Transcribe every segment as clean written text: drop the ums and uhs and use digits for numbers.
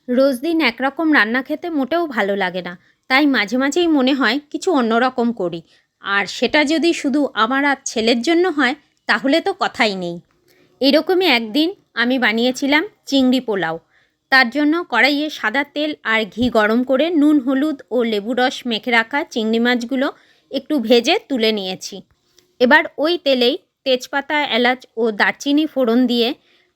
রোজ দিন একরকম রান্না খেতে মোটেও ভালো লাগে না, তাই মাঝে মাঝেই মনে হয় কিছু অন্যরকম করি। আর সেটা যদি শুধু আমার আর ছেলের জন্য হয় তাহলে তো কথাই নেই। এরকমই একদিন আমি বানিয়েছিলাম চিংড়ি পোলাও। তার জন্য কড়াইয়ে সাদা তেল আর ঘি গরম করে নুন হলুদ ও লেবু রস মেখে রাখা চিংড়ি মাছগুলো একটু ভেজে তুলে নিয়েছি। এবার ওই তেলেই তেজপাতা এলাচ ও দারচিনি ফোড়ন দিয়ে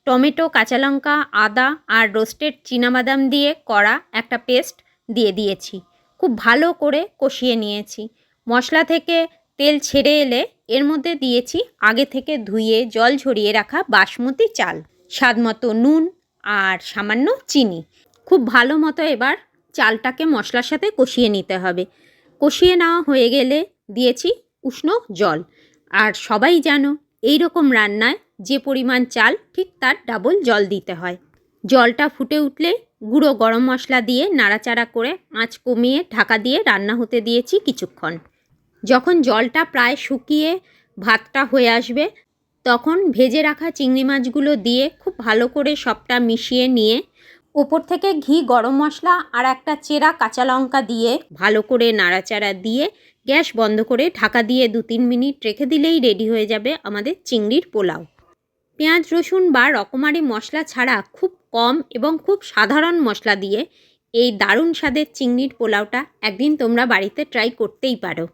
টমেটো কাঁচা লঙ্কা আদা আর রোস্টেড চীনাবাদাম দিয়ে করা একটা পেস্ট দিয়ে দিয়েছি। খুব ভালো করে কষিয়ে নিয়েছি। মশলা থেকে তেল ছেড়ে এলে এর মধ্যে দিয়েছি আগে থেকে ধুয়ে জল ঝরিয়ে রাখা বাসমতি চাল, স্বাদমতো নুন আর সামান্য চিনি। খুব ভালো মতো এবার চালটাকে মশলার সাথে কষিয়ে নিতে হবে। কষিয়ে নেওয়া হয়ে গেলে দিয়েছি উষ্ণ জল। আর সবাই জানো এই রকম রান্নায় যে পরিমাণ চাল ঠিক তার ডাবল জল দিতে হয়। জলটা ফুটে উঠলে গুঁড়ো গরম মশলা দিয়ে নাড়াচাড়া করে আঁচ কমিয়ে ঢাকা দিয়ে রান্না হতে দিয়েছি কিছুক্ষণ। যখন জলটা প্রায় শুকিয়ে ভাতটা হয়ে আসবে তখন ভেজে রাখা চিংড়ি মাছগুলো দিয়ে খুব ভালো করে সবটা মিশিয়ে নিয়ে ওপর থেকে ঘি গরম মশলা আর একটা চেরা কাঁচা লঙ্কা দিয়ে ভালো করে নাড়াচাড়া দিয়ে গ্যাস বন্ধ করে ঢাকা দিয়ে 2-3 মিনিট রেখে দিলেই রেডি হয়ে যাবে আমাদের চিংড়ির পোলাও। পেঁয়াজ রসুন বা রকমারি মশলা ছাড়া খুব কম এবং খুব সাধারণ মশলা দিয়ে এই দারুণ স্বাদের চিংড়ির পোলাওটা একদিন তোমরা বাড়িতে ট্রাই করতেই পারো।